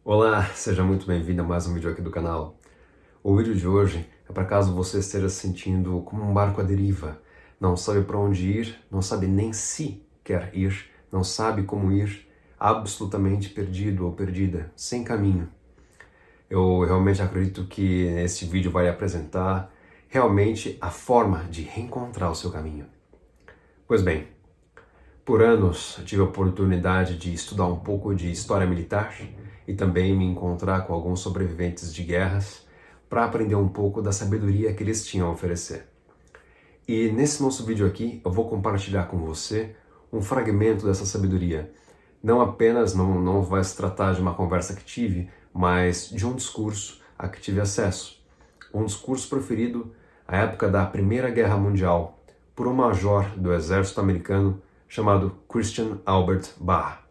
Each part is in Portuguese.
Olá, seja muito bem-vindo a mais um vídeo aqui do canal. O vídeo de hoje é para caso você esteja se sentindo como um barco à deriva, não sabe para onde ir, não sabe nem se quer ir, não sabe como ir, absolutamente perdido ou perdida, sem caminho. Eu realmente acredito que esse vídeo vai apresentar realmente a forma de reencontrar o seu caminho. Pois bem, por anos tive a oportunidade de estudar um pouco de história militar e também me encontrar com alguns sobreviventes de guerras para aprender um pouco da sabedoria que eles tinham a oferecer. E nesse nosso vídeo aqui eu vou compartilhar com você um fragmento dessa sabedoria. Não apenas não vai se tratar de uma conversa que tive, mas de um discurso a que tive acesso. Um discurso proferido à época da Primeira Guerra Mundial por um major do exército americano chamado Christian Albert Barr.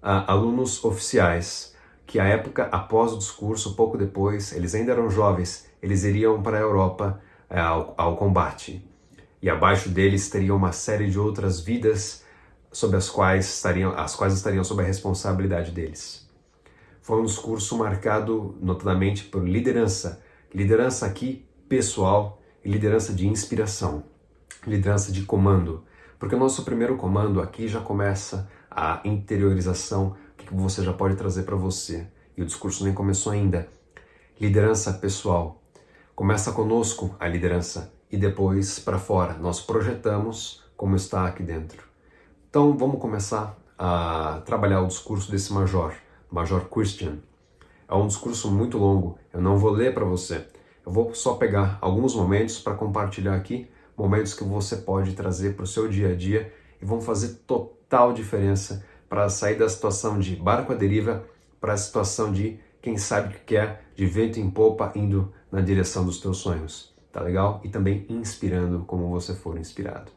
Alunos oficiais que à época, após o discurso, pouco depois, eles ainda eram jovens, eles iriam para a Europa ao combate. E abaixo deles teriam uma série de outras vidas sobre as quais estariam sob a responsabilidade deles. Foi um discurso marcado notadamente por liderança. Liderança aqui pessoal e liderança de inspiração. Liderança de comando. Porque o nosso primeiro comando aqui já começa a interiorização, o que você já pode trazer para você. E o discurso nem começou ainda. Liderança pessoal. Começa conosco a liderança e depois para fora. Nós projetamos como está aqui dentro. Então vamos começar a trabalhar o discurso desse Major Christian. É um discurso muito longo, eu não vou ler para você. Eu vou só pegar alguns momentos para compartilhar aqui, momentos que você pode trazer para o seu dia a dia e vão fazer total diferença para sair da situação de barco à deriva para a situação de quem sabe o que quer, de vento em popa, indo na direção dos teus sonhos. Tá legal? E também inspirando como você for inspirado.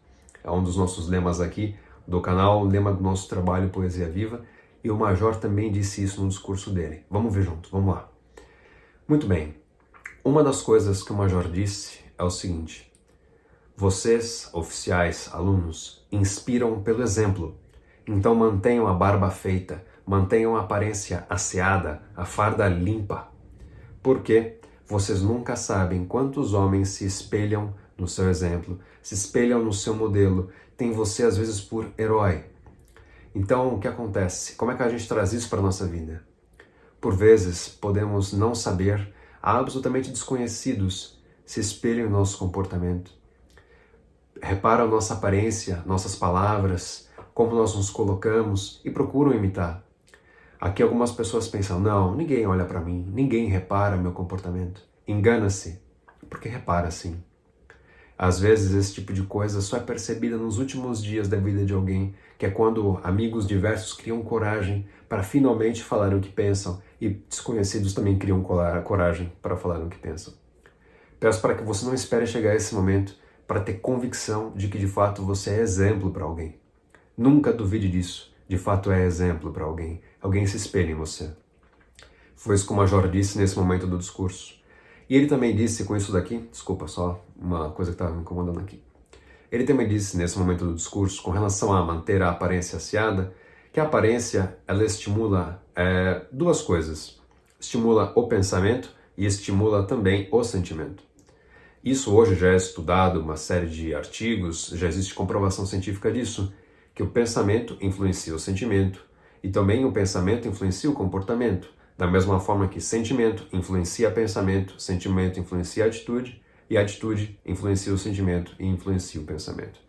É um dos nossos lemas aqui do canal, o lema do nosso trabalho Poesia Viva, e o Major também disse isso no discurso dele. Vamos ver junto, vamos lá. Muito bem. Uma das coisas que o Major disse é o seguinte: vocês, oficiais, alunos, inspiram pelo exemplo. Então mantenham a barba feita, mantenham a aparência asseada, a farda limpa. Porque vocês nunca sabem quantos homens se espelham no seu exemplo, se espelham no seu modelo, tem você às vezes por herói. Então, o que acontece? Como é que a gente traz isso para a nossa vida? Por vezes, podemos não saber, absolutamente desconhecidos se espelham em nosso comportamento. Reparam nossa aparência, nossas palavras, como nós nos colocamos e procuram imitar. Aqui algumas pessoas pensam, não, ninguém olha para mim, ninguém repara meu comportamento. Engana-se, porque repara sim. Às vezes esse tipo de coisa só é percebida nos últimos dias da vida de alguém, que é quando amigos diversos criam coragem para finalmente falar o que pensam e desconhecidos também criam coragem para falar o que pensam. Peço para que você não espere chegar a esse momento para ter convicção de que de fato você é exemplo para alguém. Nunca duvide disso, de fato é exemplo para alguém. Alguém se espelha em você. Foi isso que o Major disse nesse momento do discurso. E ele também disse com isso daqui, desculpa, só uma coisa que estava me incomodando aqui. Ele também disse nesse momento do discurso, com relação a manter a aparência asseada, que a aparência, ela estimula duas coisas. Estimula o pensamento e estimula também o sentimento. Isso hoje já é estudado, uma série de artigos, já existe comprovação científica disso, que o pensamento influencia o sentimento e também o pensamento influencia o comportamento. Da mesma forma que sentimento influencia pensamento, sentimento influencia atitude e atitude influencia o sentimento e influencia o pensamento.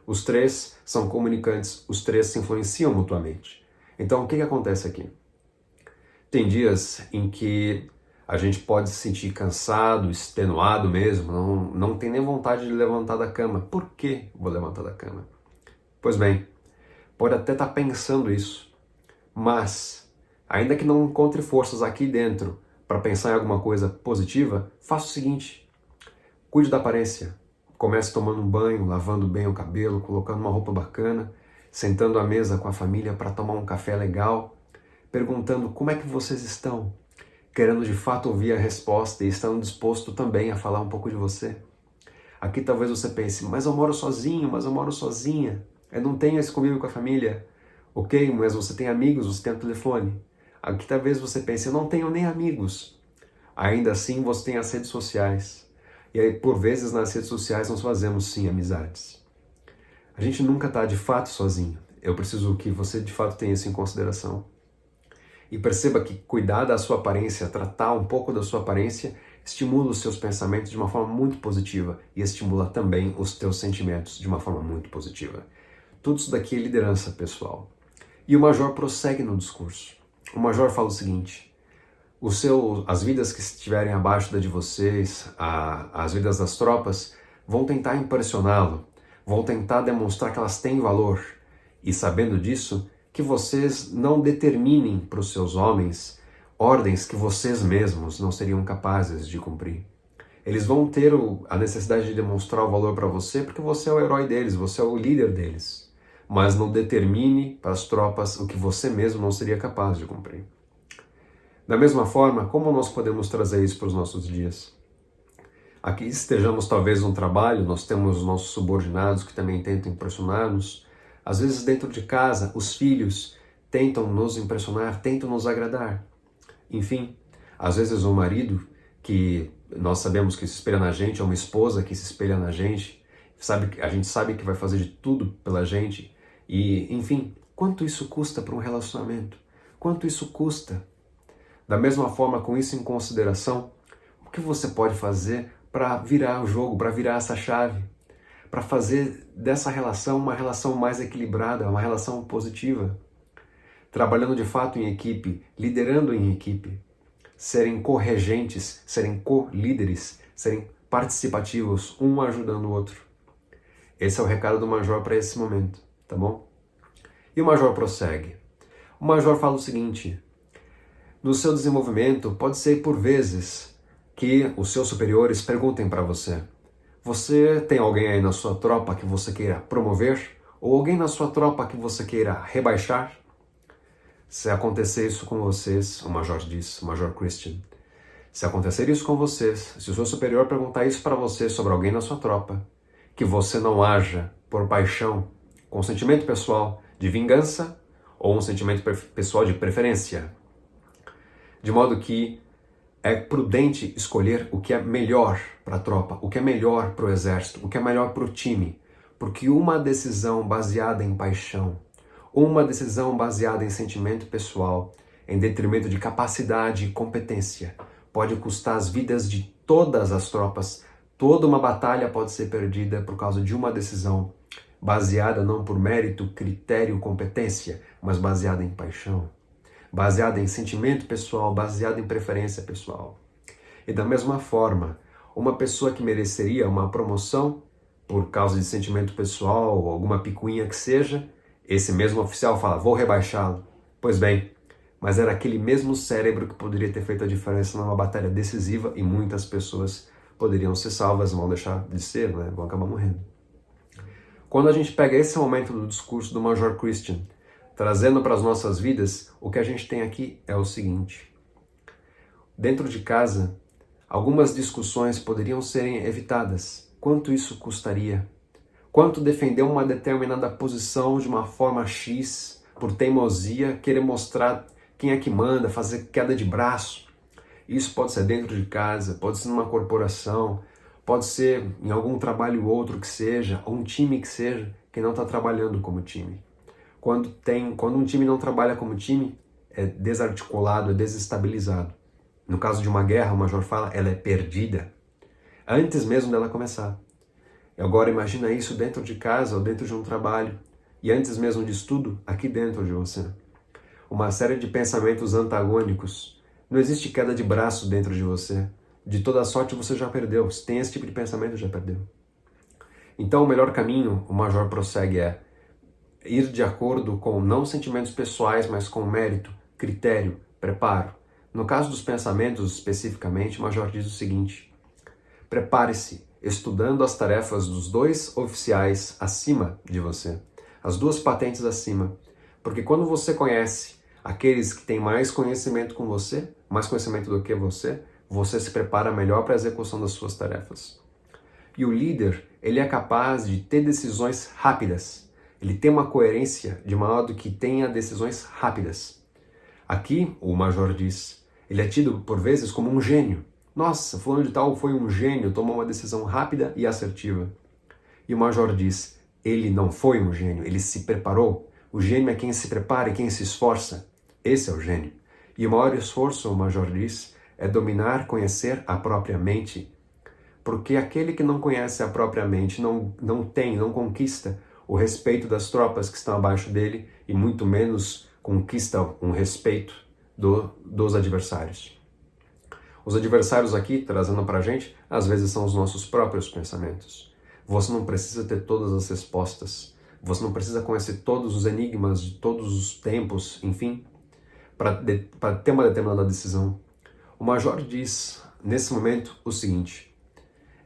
Os três são comunicantes, os três se influenciam mutuamente. Então, o que acontece aqui? Tem dias em que a gente pode se sentir cansado, extenuado mesmo, não tem nem vontade de levantar da cama. Por que vou levantar da cama? Pois bem, pode até estar pensando isso, mas ainda que não encontre forças aqui dentro para pensar em alguma coisa positiva, faça o seguinte: cuide da aparência. Comece tomando um banho, lavando bem o cabelo, colocando uma roupa bacana, sentando à mesa com a família para tomar um café legal, perguntando como é que vocês estão, querendo de fato ouvir a resposta e estando disposto também a falar um pouco de você. Aqui talvez você pense, mas eu moro sozinho, mas eu moro sozinha, eu não tenho esse convívio com a família. Ok, mas você tem amigos, você tem um telefone. Aqui talvez você pense, eu não tenho nem amigos. Ainda assim você tem as redes sociais. E aí, por vezes, nas redes sociais nós fazemos sim amizades. A gente nunca está de fato sozinho. Eu preciso que você de fato tenha isso em consideração. E perceba que cuidar da sua aparência, tratar um pouco da sua aparência, estimula os seus pensamentos de uma forma muito positiva e estimula também os teus sentimentos de uma forma muito positiva. Tudo isso daqui é liderança pessoal. E o Major prossegue no discurso. O Major fala o seguinte: as vidas que estiverem abaixo da de vocês, as vidas das tropas, vão tentar impressioná-lo, vão tentar demonstrar que elas têm valor. E sabendo disso, que vocês não determinem para os seus homens ordens que vocês mesmos não seriam capazes de cumprir. Eles vão ter a necessidade de demonstrar o valor para você porque você é o herói deles, você é o líder deles. Mas não determine para as tropas o que você mesmo não seria capaz de cumprir. Da mesma forma, como nós podemos trazer isso para os nossos dias? Aqui estejamos talvez no trabalho, nós temos os nossos subordinados que também tentam impressionar-nos. Às vezes dentro de casa, os filhos tentam nos impressionar, tentam nos agradar. Enfim, às vezes o marido, que nós sabemos que se espelha na gente, ou uma esposa que se espelha na gente, a gente sabe que vai fazer de tudo pela gente. E, enfim, quanto isso custa para um relacionamento? Quanto isso custa? Da mesma forma, com isso em consideração, o que você pode fazer para virar o jogo, para virar essa chave? Para fazer dessa relação uma relação mais equilibrada, uma relação positiva. Trabalhando de fato em equipe, liderando em equipe, serem corregentes, serem co-líderes, serem participativos, um ajudando o outro. Esse é o recado do Major para esse momento, tá bom? E o Major prossegue. O Major fala o seguinte: no seu desenvolvimento, pode ser por vezes que os seus superiores perguntem para você: você tem alguém aí na sua tropa que você queira promover? Ou alguém na sua tropa que você queira rebaixar? Se acontecer isso com vocês, o Major diz, o Major Christian, se acontecer isso com vocês, se o seu superior perguntar isso para você sobre alguém na sua tropa, que você não haja por paixão, com sentimento pessoal de vingança ou um sentimento pessoal de preferência. De modo que é prudente escolher o que é melhor para a tropa, o que é melhor para o exército, o que é melhor para o time, porque uma decisão baseada em paixão, uma decisão baseada em sentimento pessoal, em detrimento de capacidade e competência, pode custar as vidas de todas as tropas. Toda uma batalha pode ser perdida por causa de uma decisão baseada não por mérito, critério, competência, mas baseada em paixão, baseada em sentimento pessoal, baseada em preferência pessoal. E da mesma forma, uma pessoa que mereceria uma promoção por causa de sentimento pessoal ou alguma picuinha que seja, esse mesmo oficial fala: vou rebaixá-lo. Pois bem, mas era aquele mesmo cérebro que poderia ter feito a diferença numa batalha decisiva e muitas pessoas poderiam ser salvas, vão deixar de ser, né? Vão acabar morrendo. Quando a gente pega esse momento do discurso do Major Christian, trazendo para as nossas vidas, o que a gente tem aqui é o seguinte: dentro de casa, algumas discussões poderiam serem evitadas. Quanto isso custaria? Quanto defender uma determinada posição de uma forma X, por teimosia, querer mostrar quem é que manda, fazer queda de braço? Isso pode ser dentro de casa, pode ser numa corporação, pode ser em algum trabalho outro que seja, ou um time que seja, que não está trabalhando como time. Quando um time não trabalha como time, é desarticulado, é desestabilizado. No caso de uma guerra, o Major fala, ela é perdida antes mesmo dela começar. E agora imagina isso dentro de casa ou dentro de um trabalho, e antes mesmo disso tudo, aqui dentro de você. Uma série de pensamentos antagônicos. Não existe queda de braço dentro de você. De toda sorte você já perdeu. Se tem esse tipo de pensamento, já perdeu. Então o melhor caminho, o Major prossegue, é ir de acordo com não sentimentos pessoais, mas com mérito, critério, preparo. No caso dos pensamentos especificamente, o Major diz o seguinte: prepare-se estudando as tarefas dos 2 oficiais acima de você, as 2 patentes acima, porque quando você conhece aqueles que têm mais conhecimento com você, mais conhecimento do que você se prepara melhor para a execução das suas tarefas. E o líder, ele é capaz de ter decisões rápidas, ele tem uma coerência de modo que tenha decisões rápidas. Aqui, o Major diz, ele é tido por vezes como um gênio. Nossa, fulano de tal foi um gênio, tomou uma decisão rápida e assertiva. E o Major diz, ele não foi um gênio, ele se preparou. O gênio é quem se prepara e quem se esforça. Esse é o gênio. E o maior esforço, o Major diz, é dominar, conhecer a própria mente. Porque aquele que não conhece a própria mente não conquista o respeito das tropas que estão abaixo dele e muito menos conquista um respeito dos adversários. Os adversários aqui, trazendo para a gente, às vezes são os nossos próprios pensamentos. Você não precisa ter todas as respostas. Você não precisa conhecer todos os enigmas de todos os tempos, enfim, para ter uma determinada decisão. O Major diz, nesse momento, o seguinte: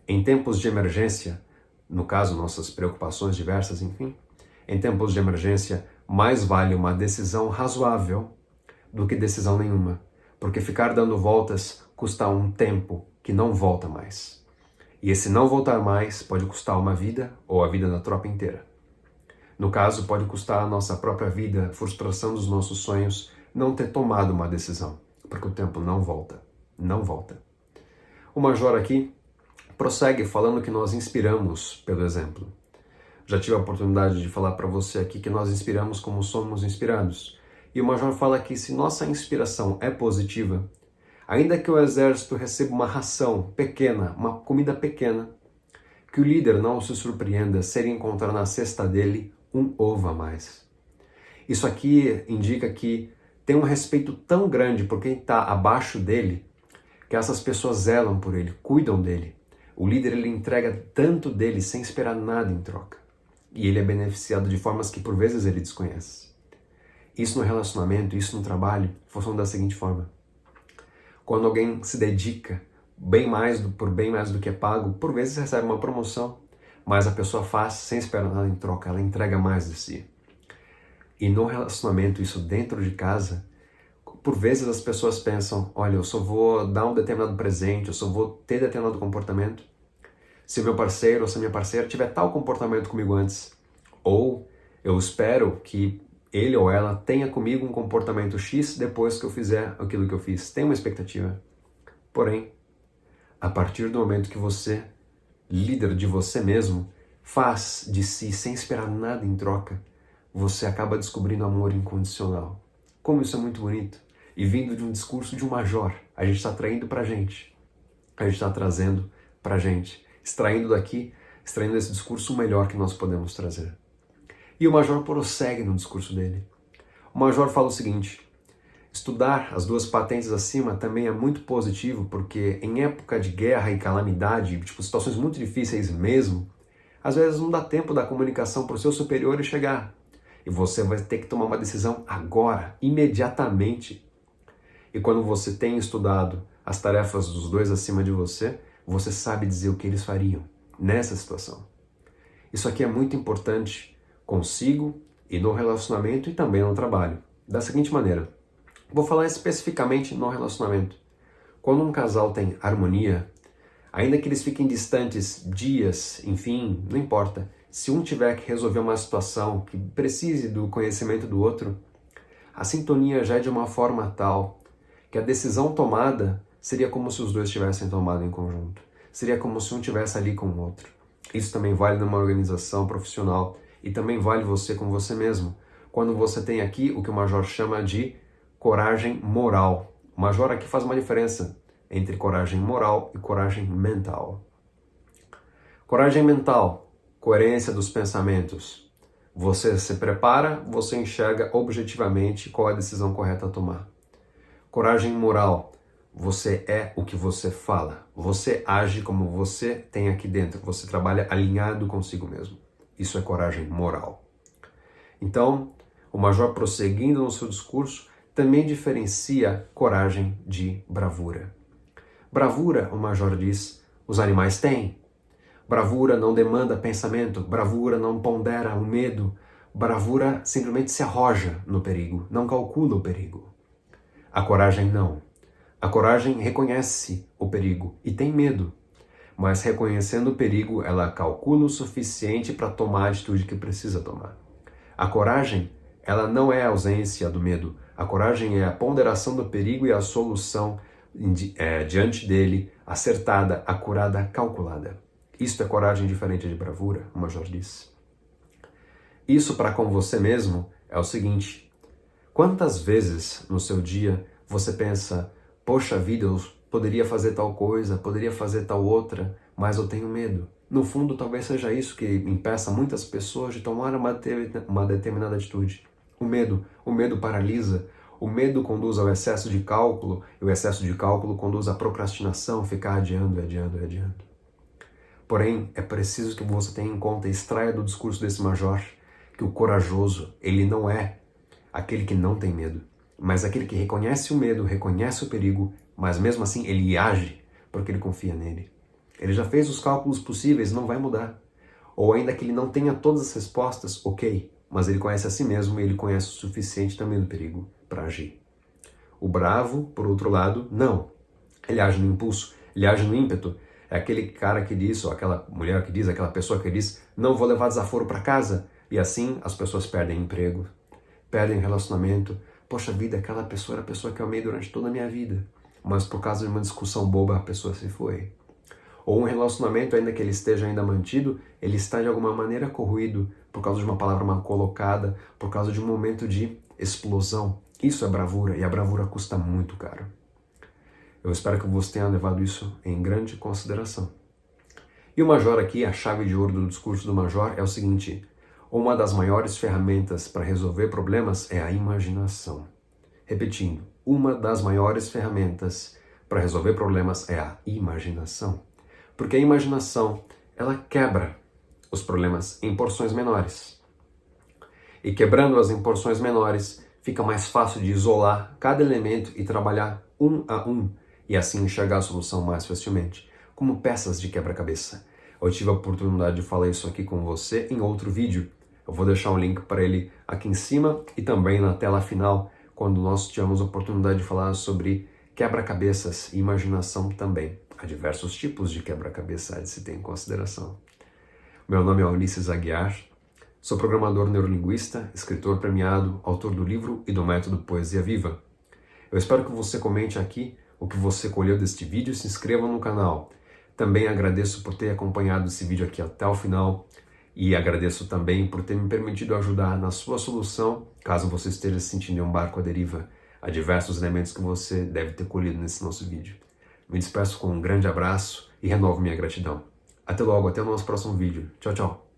em tempos de emergência, no caso, nossas preocupações diversas, enfim, em tempos de emergência, mais vale uma decisão razoável do que decisão nenhuma, porque ficar dando voltas custa um tempo que não volta mais. E esse não voltar mais pode custar uma vida ou a vida da tropa inteira. No caso, pode custar a nossa própria vida, a frustração dos nossos sonhos, não ter tomado uma decisão, porque o tempo não volta, não volta. O Major aqui prossegue falando que nós inspiramos pelo exemplo. Já tive a oportunidade de falar para você aqui que nós inspiramos como somos inspirados. E o Major fala que se nossa inspiração é positiva, ainda que o exército receba uma ração pequena, uma comida pequena, que o líder não se surpreenda se ele encontrar na cesta dele um ovo a mais. Isso aqui indica que tem um respeito tão grande por quem está abaixo dele, que essas pessoas zelam por ele, cuidam dele. O líder ele entrega tanto dele sem esperar nada em troca. E ele é beneficiado de formas que por vezes ele desconhece. Isso no relacionamento, isso no trabalho, funciona da seguinte forma. Quando alguém se dedica por bem mais do que é pago, por vezes recebe uma promoção, mas a pessoa faz sem esperar nada em troca, ela entrega mais de si. E no relacionamento, isso dentro de casa, por vezes as pessoas pensam, olha, eu só vou dar um determinado presente, eu só vou ter determinado comportamento se meu parceiro ou se minha parceira tiver tal comportamento comigo antes. Ou eu espero que ele ou ela tenha comigo um comportamento X depois que eu fizer aquilo que eu fiz. Tem uma expectativa. Porém, a partir do momento que você, líder de você mesmo, faz de si sem esperar nada em troca, você acaba descobrindo amor incondicional. Como isso é muito bonito. E vindo de um discurso de um major, a gente está traindo pra gente. A gente está trazendo pra gente. Extraindo desse discurso o melhor que nós podemos trazer. E o Major prossegue no discurso dele. O Major fala o seguinte: estudar as duas patentes acima também é muito positivo, porque em época de guerra e calamidade, situações muito difíceis mesmo, às vezes não dá tempo da comunicação para o seu superior chegar. E você vai ter que tomar uma decisão agora, imediatamente. E quando você tem estudado as tarefas dos dois acima de você, você sabe dizer o que eles fariam nessa situação. Isso aqui é muito importante consigo e no relacionamento e também no trabalho. Da seguinte maneira, vou falar especificamente no relacionamento. Quando um casal tem harmonia, ainda que eles fiquem distantes dias, enfim, não importa. Se um tiver que resolver uma situação que precise do conhecimento do outro, a sintonia já é de uma forma tal que a decisão tomada seria como se os dois tivessem tomado em conjunto. Seria como se um tivesse ali com o outro. Isso também vale numa organização profissional e também vale você com você mesmo. Quando você tem aqui o que o Major chama de coragem moral. O Major aqui faz uma diferença entre coragem moral e coragem mental. Coragem mental, coerência dos pensamentos. Você se prepara, você enxerga objetivamente qual é a decisão correta a tomar. Coragem moral, você é o que você fala. Você age como você tem aqui dentro. Você trabalha alinhado consigo mesmo. Isso é coragem moral. Então, o Major, prosseguindo no seu discurso, também diferencia coragem de bravura. Bravura, o Major diz, os animais têm. Bravura não demanda pensamento, bravura não pondera o medo, bravura simplesmente se arroja no perigo, não calcula o perigo. A coragem não. A coragem reconhece o perigo e tem medo, mas reconhecendo o perigo, ela calcula o suficiente para tomar a atitude que precisa tomar. A coragem, ela não é a ausência do medo. A coragem é a ponderação do perigo e a solução diante dele, acertada, acurada, calculada. Isto é coragem diferente de bravura, o Major diz. Isso para com você mesmo é o seguinte: quantas vezes no seu dia você pensa, poxa vida, eu poderia fazer tal coisa, poderia fazer tal outra, mas eu tenho medo. No fundo, talvez seja isso que impeça muitas pessoas de tomar uma determinada atitude. O medo paralisa, o medo conduz ao excesso de cálculo, e o excesso de cálculo conduz à procrastinação, ficar adiando. Porém, é preciso que você tenha em conta e extraia do discurso desse major que o corajoso, ele não é aquele que não tem medo, mas aquele que reconhece o medo, reconhece o perigo, mas mesmo assim ele age porque ele confia nele. Ele já fez os cálculos possíveis, não vai mudar. Ou ainda que ele não tenha todas as respostas, ok, mas ele conhece a si mesmo e ele conhece o suficiente também do perigo para agir. O bravo, por outro lado, não. Ele age no impulso, ele age no ímpeto. É aquele cara que diz, ou aquela mulher que diz, aquela pessoa que diz, não vou levar desaforo para casa. E assim as pessoas perdem emprego, perdem relacionamento. Poxa vida, aquela pessoa era a pessoa que eu amei durante toda a minha vida. Mas por causa de uma discussão boba, a pessoa se foi. Ou um relacionamento, ainda que ele esteja ainda mantido, ele está de alguma maneira corroído por causa de uma palavra mal colocada, por causa de um momento de explosão. Isso é bravura, e a bravura custa muito caro. Eu espero que você tenha levado isso em grande consideração. E o Major aqui, a chave de ouro do discurso do Major é o seguinte: uma das maiores ferramentas para resolver problemas é a imaginação. Repetindo, uma das maiores ferramentas para resolver problemas é a imaginação. Porque a imaginação, ela quebra os problemas em porções menores. E quebrando-as em porções menores, fica mais fácil de isolar cada elemento e trabalhar um a um, e assim enxergar a solução mais facilmente, como peças de quebra-cabeça. Eu tive a oportunidade de falar isso aqui com você em outro vídeo. Eu vou deixar um link para ele aqui em cima e também na tela final, quando nós tivemos a oportunidade de falar sobre quebra-cabeças e imaginação também. Há diversos tipos de quebra-cabeça a se ter em consideração. Meu nome é Ulisses Aguiar, sou programador neurolinguista, escritor premiado, autor do livro e do método Poesia Viva. Eu espero que você comente aqui o que você colheu deste vídeo e se inscreva no canal. Também agradeço por ter acompanhado esse vídeo aqui até o final e agradeço também por ter me permitido ajudar na sua solução, caso você esteja se sentindo em um barco à deriva, a diversos elementos que você deve ter colhido nesse nosso vídeo. Me despeço com um grande abraço e renovo minha gratidão. Até logo, até o nosso próximo vídeo. Tchau, tchau.